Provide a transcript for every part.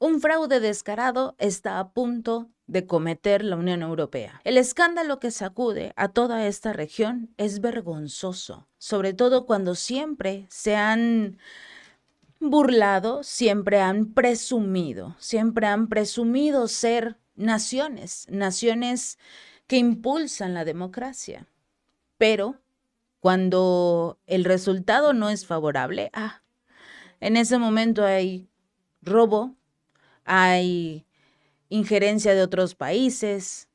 Un fraude descarado está a punto de cometer la Unión Europea. El escándalo que sacude a toda esta región es vergonzoso, sobre todo cuando siempre se han burlado, siempre han presumido ser naciones que impulsan la democracia. Pero cuando el resultado no es favorable, en ese momento hay robo, hay injerencia de otros países,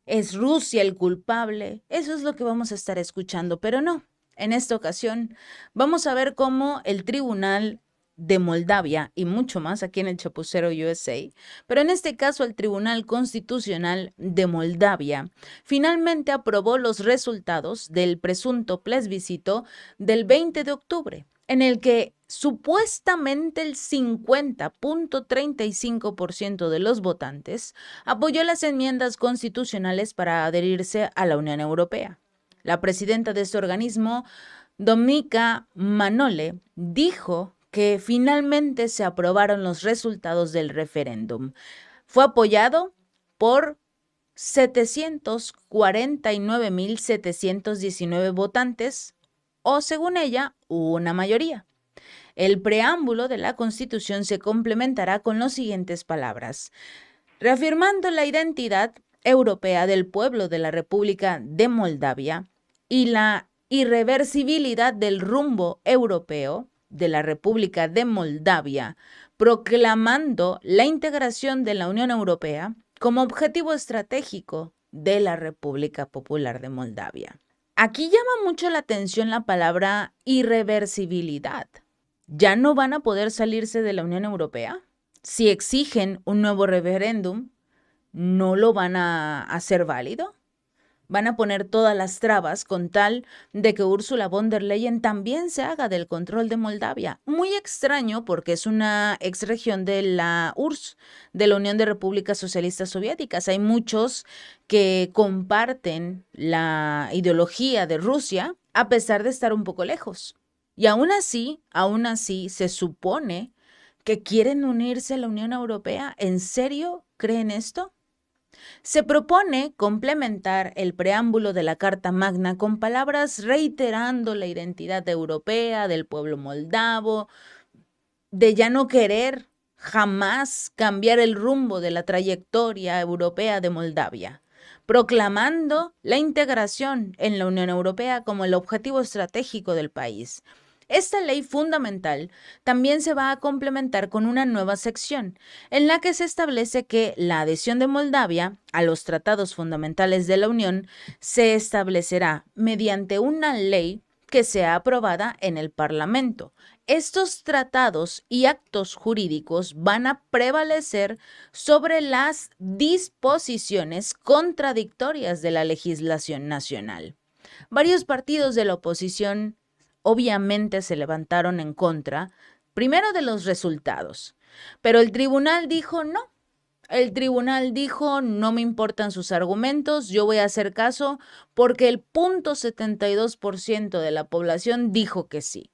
es Rusia el culpable. Eso es lo que vamos a estar escuchando, pero no. En esta ocasión vamos a ver cómo el Tribunal de Moldavia y mucho más aquí en el Chapucero USA, pero en este caso el Tribunal Constitucional de Moldavia finalmente aprobó los resultados del presunto plebiscito del 20 de octubre, en el que supuestamente el 50.35% de los votantes apoyó las enmiendas constitucionales para adherirse a la Unión Europea. La presidenta de este organismo, Dominika Manole, dijo que finalmente se aprobaron los resultados del referéndum. Fue apoyado por 749.719 votantes, o según ella, una mayoría. El preámbulo de la Constitución se complementará con las siguientes palabras: reafirmando la identidad europea del pueblo de la República de Moldavia y la irreversibilidad del rumbo europeo de la República de Moldavia, proclamando la integración de la Unión Europea como objetivo estratégico de la República Popular de Moldavia. Aquí llama mucho la atención la palabra irreversibilidad. ¿Ya no van a poder salirse de la Unión Europea? Si exigen un nuevo referéndum, ¿no lo van a hacer válido? Van a poner todas las trabas con tal de que Ursula von der Leyen también se haga del control de Moldavia. Muy extraño porque es una exregión de la URSS, de la Unión de Repúblicas Socialistas Soviéticas. Hay muchos que comparten la ideología de Rusia a pesar de estar un poco lejos. Y aún así se supone que quieren unirse a la Unión Europea. ¿En serio creen esto? Se propone complementar el preámbulo de la Carta Magna con palabras reiterando la identidad europea del pueblo moldavo, de ya no querer jamás cambiar el rumbo de la trayectoria europea de Moldavia, proclamando la integración en la Unión Europea como el objetivo estratégico del país. Esta ley fundamental también se va a complementar con una nueva sección, en la que se establece que la adhesión de Moldavia a los tratados fundamentales de la Unión se establecerá mediante una ley que sea aprobada en el Parlamento. Estos tratados y actos jurídicos van a prevalecer sobre las disposiciones contradictorias de la legislación nacional. Varios partidos de la oposición obviamente se levantaron en contra, primero de los resultados, pero el tribunal dijo no. El tribunal dijo, no me importan sus argumentos, yo voy a hacer caso porque el 0.72% de la población dijo que sí.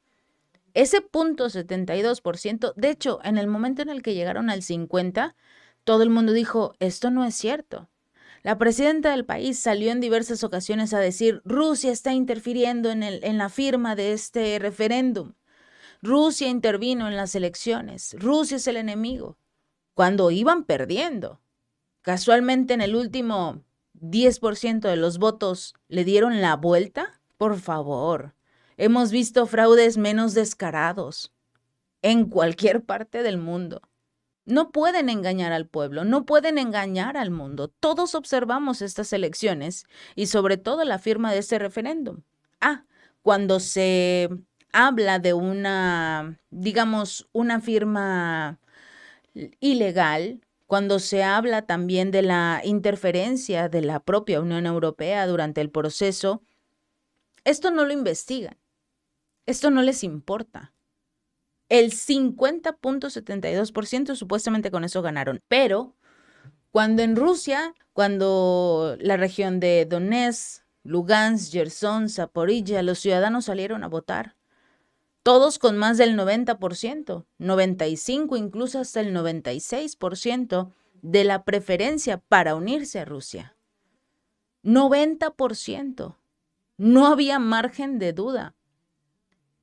Ese 0.72%, de hecho, en el momento en el que llegaron al 50%, todo el mundo dijo, esto no es cierto. La presidenta del país salió en diversas ocasiones a decir, Rusia está interfiriendo en la firma de este referéndum. Rusia intervino en las elecciones. Rusia es el enemigo. Cuando iban perdiendo. Casualmente en el último 10% de los votos le dieron la vuelta. Por favor, hemos visto fraudes menos descarados en cualquier parte del mundo. No pueden engañar al pueblo, no pueden engañar al mundo. Todos observamos estas elecciones y sobre todo la firma de este referéndum. Cuando se habla de una, digamos, una firma ilegal, cuando se habla también de la interferencia de la propia Unión Europea durante el proceso, esto no lo investigan, esto no les importa. El 50.72% supuestamente con eso ganaron. Pero cuando en Rusia, cuando la región de Donetsk, Lugansk, Gerson, Zaporilla, los ciudadanos salieron a votar, todos con más del 90%, 95%, incluso hasta el 96% de la preferencia para unirse a Rusia. 90%. No había margen de duda.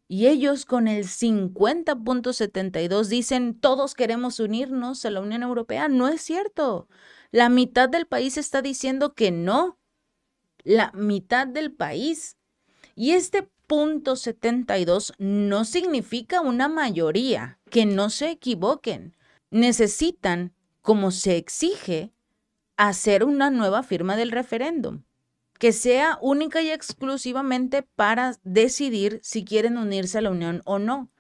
Y ellos con el 50.72 dicen, todos queremos unirnos a la Unión Europea. No es cierto. La mitad del país está diciendo que no. La mitad del país. Y este punto 72 no significa una mayoría. Que no se equivoquen. Necesitan, como se exige, hacer una nueva firma del referéndum, que sea única y exclusivamente para decidir si quieren unirse a la Unión o no,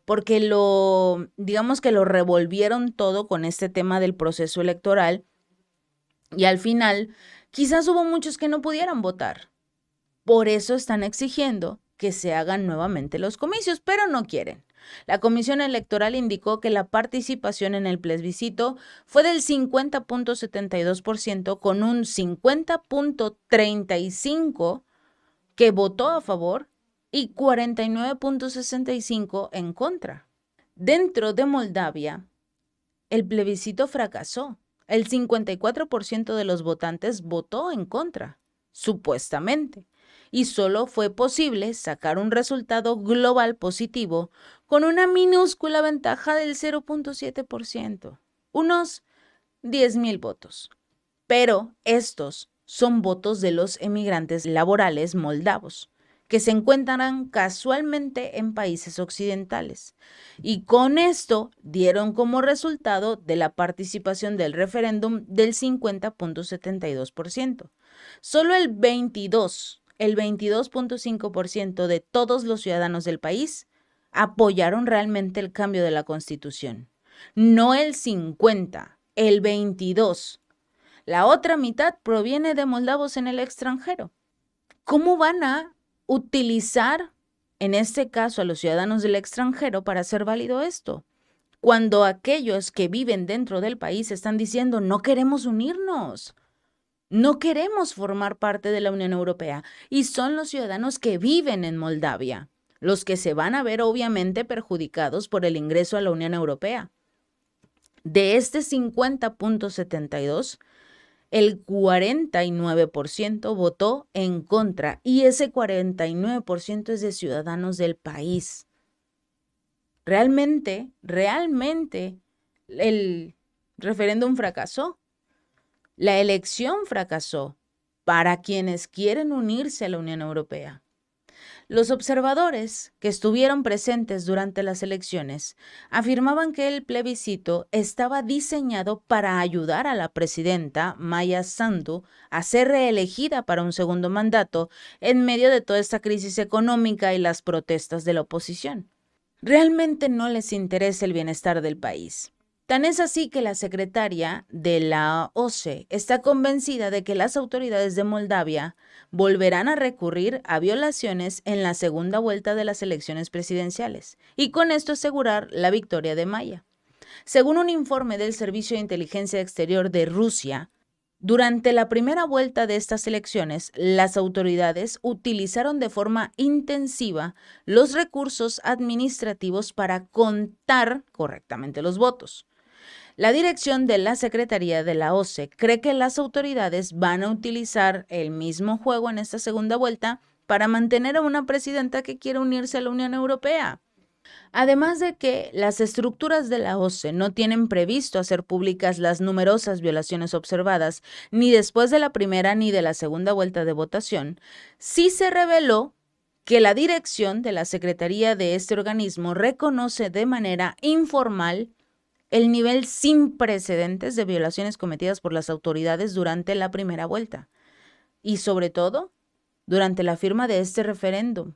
porque digamos que lo revolvieron todo con este tema del proceso electoral y al final quizás hubo muchos que no pudieran votar. Por eso están exigiendo que se hagan nuevamente los comicios, pero no quieren. La Comisión Electoral indicó que la participación en el plebiscito fue del 50.72% con un 50.35% que votó a favor y 49.65% en contra. Dentro de Moldavia, el plebiscito fracasó. El 54% de los votantes votó en contra, supuestamente, y solo fue posible sacar un resultado global positivo con una minúscula ventaja del 0.7%, unos 10,000 votos. Pero estos son votos de los emigrantes laborales moldavos, que se encuentran casualmente en países occidentales. Y con esto dieron como resultado de la participación del referéndum del 50.72%. Solo el 22.5% de todos los ciudadanos del país apoyaron realmente el cambio de la Constitución. No el 50%, el 22%. La otra mitad proviene de moldavos en el extranjero. ¿Cómo van a utilizar, en este caso, a los ciudadanos del extranjero para hacer válido esto? Cuando aquellos que viven dentro del país están diciendo, no queremos unirnos, no queremos formar parte de la Unión Europea, y son los ciudadanos que viven en Moldavia los que se van a ver obviamente perjudicados por el ingreso a la Unión Europea. De este 50.72%, el 49% votó en contra y ese 49% es de ciudadanos del país. Realmente el referéndum fracasó. La elección fracasó para quienes quieren unirse a la Unión Europea. Los observadores que estuvieron presentes durante las elecciones afirmaban que el plebiscito estaba diseñado para ayudar a la presidenta Maya Sandu a ser reelegida para un segundo mandato en medio de toda esta crisis económica y las protestas de la oposición. Realmente no les interesa el bienestar del país. Tan es así que la secretaria de la OSCE está convencida de que las autoridades de Moldavia volverán a recurrir a violaciones en la segunda vuelta de las elecciones presidenciales y con esto asegurar la victoria de Maya. Según un informe del Servicio de Inteligencia Exterior de Rusia, durante la primera vuelta de estas elecciones, las autoridades utilizaron de forma intensiva los recursos administrativos para contar correctamente los votos. La dirección de la Secretaría de la OSCE cree que las autoridades van a utilizar el mismo juego en esta segunda vuelta para mantener a una presidenta que quiere unirse a la Unión Europea. Además de que las estructuras de la OSCE no tienen previsto hacer públicas las numerosas violaciones observadas ni después de la primera ni de la segunda vuelta de votación, sí se reveló que la dirección de la Secretaría de este organismo reconoce de manera informal el nivel sin precedentes de violaciones cometidas por las autoridades durante la primera vuelta y sobre todo durante la firma de este referéndum.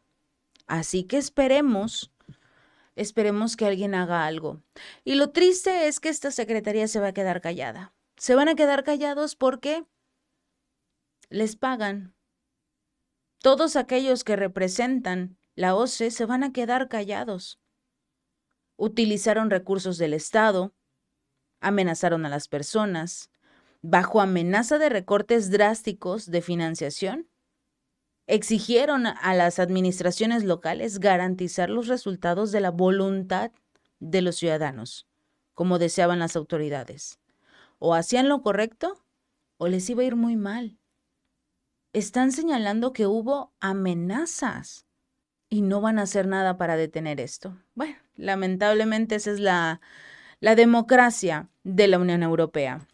Así que esperemos que alguien haga algo. Y lo triste es que esta secretaría se va a quedar callada. Se van a quedar callados porque les pagan. Todos aquellos que representan la OSCE se van a quedar callados. Utilizaron recursos del Estado, amenazaron a las personas, bajo amenaza de recortes drásticos de financiación. Exigieron a las administraciones locales garantizar los resultados de la voluntad de los ciudadanos, como deseaban las autoridades. O hacían lo correcto o les iba a ir muy mal. Están señalando que hubo amenazas y no van a hacer nada para detener esto. Bueno, lamentablemente esa es la democracia de la Unión Europea.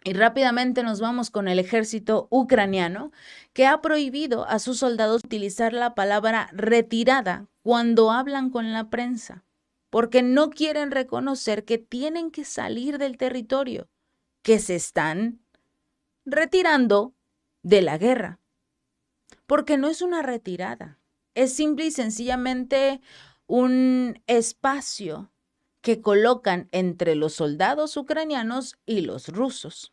Y rápidamente nos vamos con el ejército ucraniano, que ha prohibido a sus soldados utilizar la palabra retirada cuando hablan con la prensa, porque no quieren reconocer que tienen que salir del territorio, que se están retirando de la guerra, porque no es una retirada, es simple y sencillamente un espacio que colocan entre los soldados ucranianos y los rusos.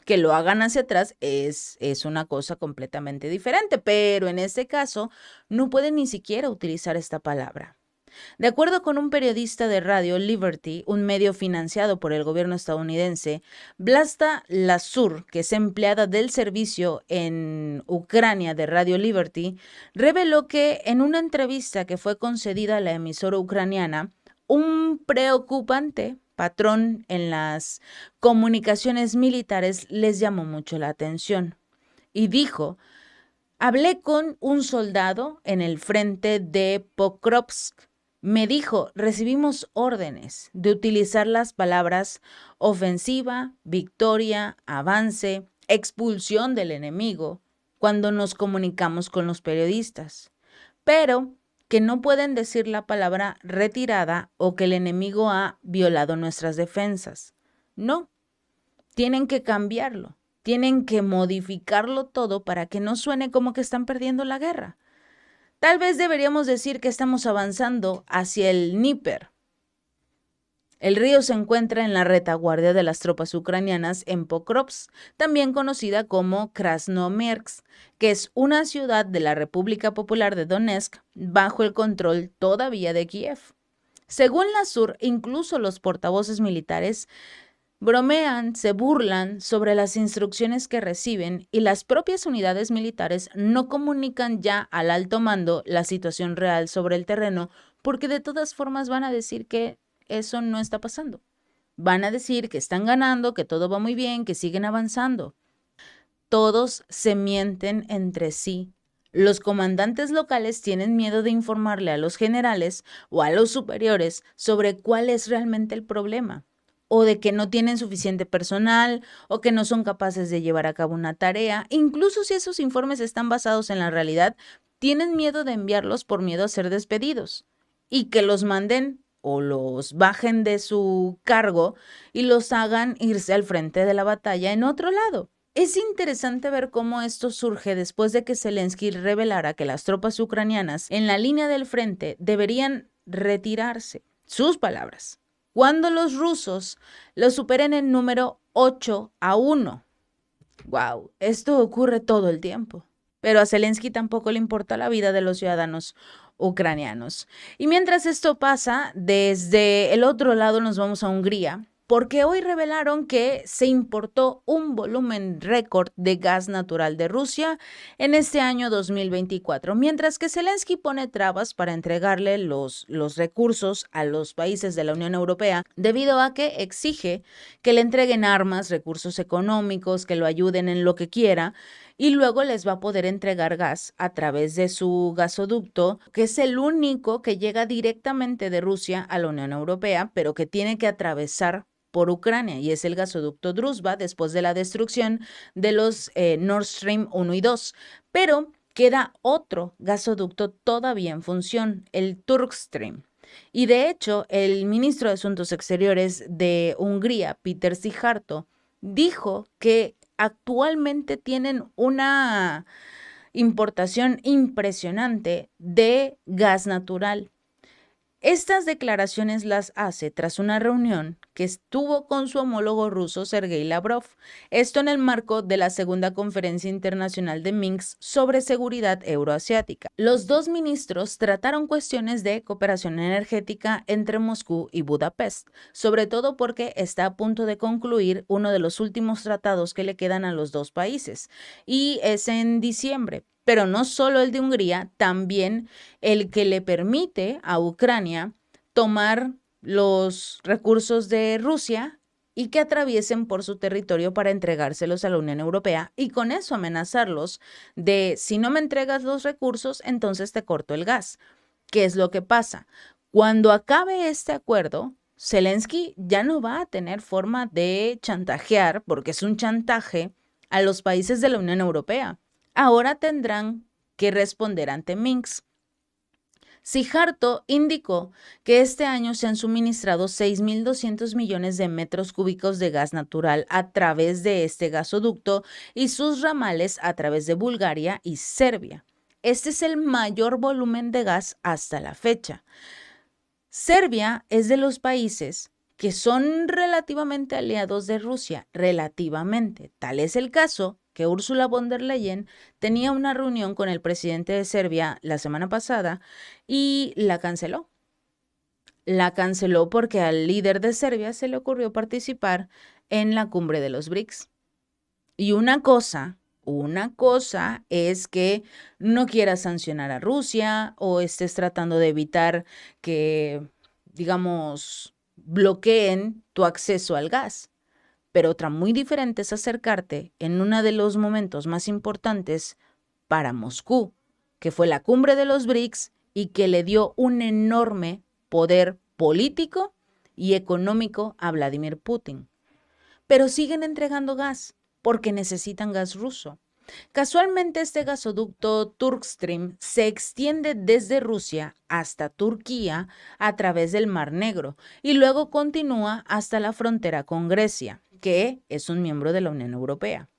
Que lo hagan hacia atrás es una cosa completamente diferente, pero en este caso no pueden ni siquiera utilizar esta palabra. De acuerdo con un periodista de Radio Liberty, un medio financiado por el gobierno estadounidense, Vlasta Lazur, que es empleada del servicio en Ucrania de Radio Liberty, reveló que en una entrevista que fue concedida a la emisora ucraniana, un preocupante patrón en las comunicaciones militares les llamó mucho la atención y dijo: hablé con un soldado en el frente de Pokrovsk. Me dijo, recibimos órdenes de utilizar las palabras ofensiva, victoria, avance, expulsión del enemigo cuando nos comunicamos con los periodistas, pero que no pueden decir la palabra retirada o que el enemigo ha violado nuestras defensas. No, tienen que cambiarlo. Tienen que modificarlo todo para que no suene como que están perdiendo la guerra. Tal vez deberíamos decir que estamos avanzando hacia el Dnieper. El río se encuentra en la retaguardia de las tropas ucranianas en Pokrovsk, también conocida como Krasnoyarsk, que es una ciudad de la República Popular de Donetsk bajo el control todavía de Kiev. Según la SUR, incluso los portavoces militares bromean, se burlan sobre las instrucciones que reciben y las propias unidades militares no comunican ya al alto mando la situación real sobre el terreno, porque de todas formas van a decir que eso no está pasando. Van a decir que están ganando, que todo va muy bien, que siguen avanzando. Todos se mienten entre sí. Los comandantes locales tienen miedo de informarle a los generales o a los superiores sobre cuál es realmente el problema, o de que no tienen suficiente personal, o que no son capaces de llevar a cabo una tarea. Incluso si esos informes están basados en la realidad, tienen miedo de enviarlos por miedo a ser despedidos y que los manden o los bajen de su cargo y los hagan irse al frente de la batalla en otro lado. Es interesante ver cómo esto surge después de que Zelensky revelara que las tropas ucranianas en la línea del frente deberían retirarse. Sus palabras: cuando los rusos los superen en número 8-1. Wow, esto ocurre todo el tiempo. Pero a Zelensky tampoco le importa la vida de los ciudadanos ucranianos. Y mientras esto pasa, desde el otro lado nos vamos a Hungría, porque hoy revelaron que se importó un volumen récord de gas natural de Rusia en este año 2024, mientras que Zelensky pone trabas para entregarle los recursos a los países de la Unión Europea, debido a que exige que le entreguen armas, recursos económicos, que lo ayuden en lo que quiera, y luego les va a poder entregar gas a través de su gasoducto, que es el único que llega directamente de Rusia a la Unión Europea, pero que tiene que atravesar por Ucrania, y es el gasoducto Druzhba después de la destrucción de los Nord Stream 1 y 2. Pero queda otro gasoducto todavía en función, el Turkstream. Y de hecho, el ministro de Asuntos Exteriores de Hungría, Péter Szijjártó, dijo que actualmente tienen una importación impresionante de gas natural. Estas declaraciones las hace tras una reunión que estuvo con su homólogo ruso Sergei Lavrov, esto en el marco de la segunda conferencia internacional de Minsk sobre seguridad euroasiática. Los dos ministros trataron cuestiones de cooperación energética entre Moscú y Budapest, sobre todo porque está a punto de concluir uno de los últimos tratados que le quedan a los dos países, y es en diciembre. Pero no solo el de Hungría, también el que le permite a Ucrania tomar los recursos de Rusia y que atraviesen por su territorio para entregárselos a la Unión Europea y con eso amenazarlos de si no me entregas los recursos, entonces te corto el gas. ¿Qué es lo que pasa? Cuando acabe este acuerdo, Zelensky ya no va a tener forma de chantajear, porque es un chantaje, a los países de la Unión Europea. Ahora tendrán que responder ante Minsk. Sijarto indicó que este año se han suministrado 6.200 millones de metros cúbicos de gas natural a través de este gasoducto y sus ramales a través de Bulgaria y Serbia. Este es el mayor volumen de gas hasta la fecha. Serbia es de los países que son relativamente aliados de Rusia, relativamente. Tal es el caso que Ursula von der Leyen tenía una reunión con el presidente de Serbia la semana pasada y la canceló. La canceló porque al líder de Serbia se le ocurrió participar en la cumbre de los BRICS. Y una cosa es que no quieras sancionar a Rusia o estés tratando de evitar que, digamos, bloqueen tu acceso al gas. Pero otra muy diferente es acercarte en uno de los momentos más importantes para Moscú, que fue la cumbre de los BRICS y que le dio un enorme poder político y económico a Vladimir Putin. Pero siguen entregando gas porque necesitan gas ruso. Casualmente este gasoducto Turkstream se extiende desde Rusia hasta Turquía a través del Mar Negro y luego continúa hasta la frontera con Grecia, que es un miembro de la Unión Europea.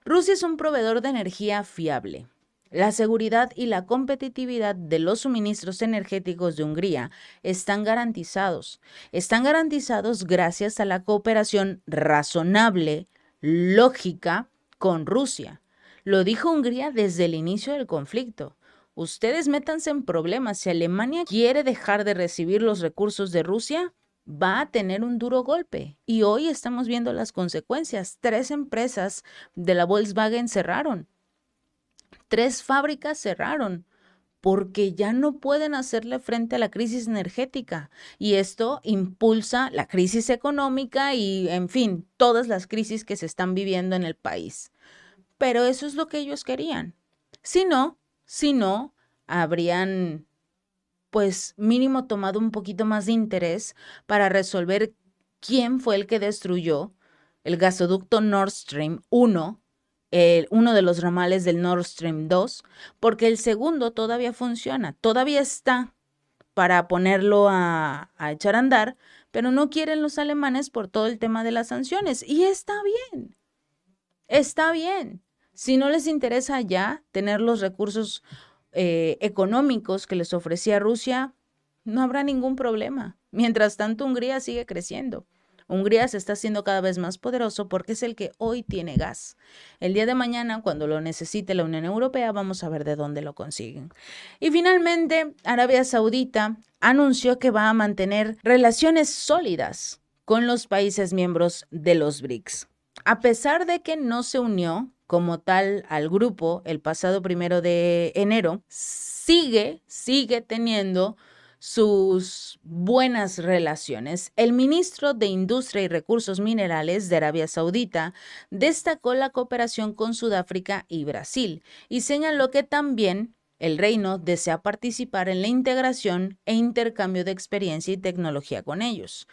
Rusia es un proveedor de energía fiable. La seguridad y la competitividad de los suministros energéticos de Hungría están garantizados. Están garantizados gracias a la cooperación razonable, lógica, con Rusia. Lo dijo Hungría desde el inicio del conflicto. Ustedes métanse en problemas. Si Alemania quiere dejar de recibir los recursos de Rusia, va a tener un duro golpe. Y hoy estamos viendo las consecuencias. 3 empresas de la Volkswagen cerraron. 3 fábricas cerraron porque ya no pueden hacerle frente a la crisis energética y esto impulsa la crisis económica y, en fin, todas las crisis que se están viviendo en el país. Pero eso es lo que ellos querían. Si no, habrían, pues, mínimo tomado un poquito más de interés para resolver quién fue el que destruyó el gasoducto Nord Stream 1, uno de los ramales del Nord Stream 2, porque el segundo todavía funciona, todavía está para ponerlo a echar a andar, pero no quieren los alemanes por todo el tema de las sanciones. Y está bien, está bien. Si no les interesa ya tener los recursos económicos que les ofrecía Rusia, no habrá ningún problema. Mientras tanto, Hungría sigue creciendo. Hungría se está haciendo cada vez más poderoso porque es el que hoy tiene gas. El día de mañana, cuando lo necesite la Unión Europea, vamos a ver de dónde lo consiguen. Y finalmente, Arabia Saudita anunció que va a mantener relaciones sólidas con los países miembros de los BRICS. A pesar de que no se unió como tal al grupo el pasado 1 de enero, sigue teniendo sus buenas relaciones. El ministro de Industria y Recursos Minerales de Arabia Saudita destacó la cooperación con Sudáfrica y Brasil y señaló que también el reino desea participar en la integración e intercambio de experiencia y tecnología con ellos.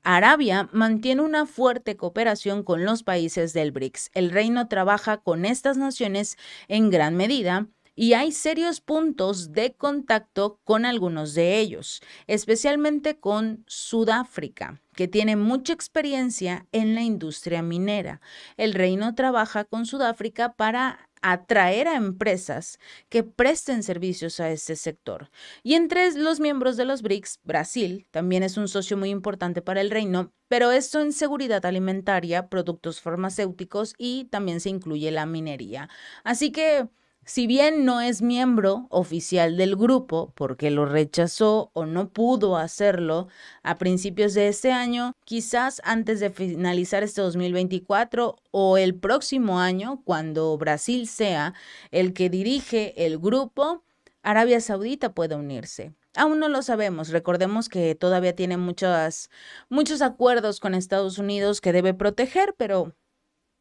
Arabia mantiene una fuerte cooperación con los países del BRICS. El reino trabaja con estas naciones en gran medida y hay serios puntos de contacto con algunos de ellos, especialmente con Sudáfrica, que tiene mucha experiencia en la industria minera. El reino trabaja con Sudáfrica para atraer a empresas que presten servicios a este sector. Y entre los miembros de los BRICS, Brasil también es un socio muy importante para el reino, pero esto en seguridad alimentaria, productos farmacéuticos y también se incluye la minería. Así que, si bien no es miembro oficial del grupo porque lo rechazó o no pudo hacerlo a principios de este año, quizás antes de finalizar este 2024 o el próximo año, cuando Brasil sea el que dirige el grupo, Arabia Saudita puede unirse. Aún no lo sabemos. Recordemos que todavía tiene muchos acuerdos con Estados Unidos que debe proteger, pero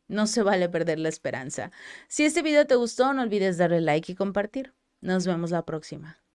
no se vale perder la esperanza. Si este video te gustó, no olvides darle like y compartir. Nos vemos la próxima.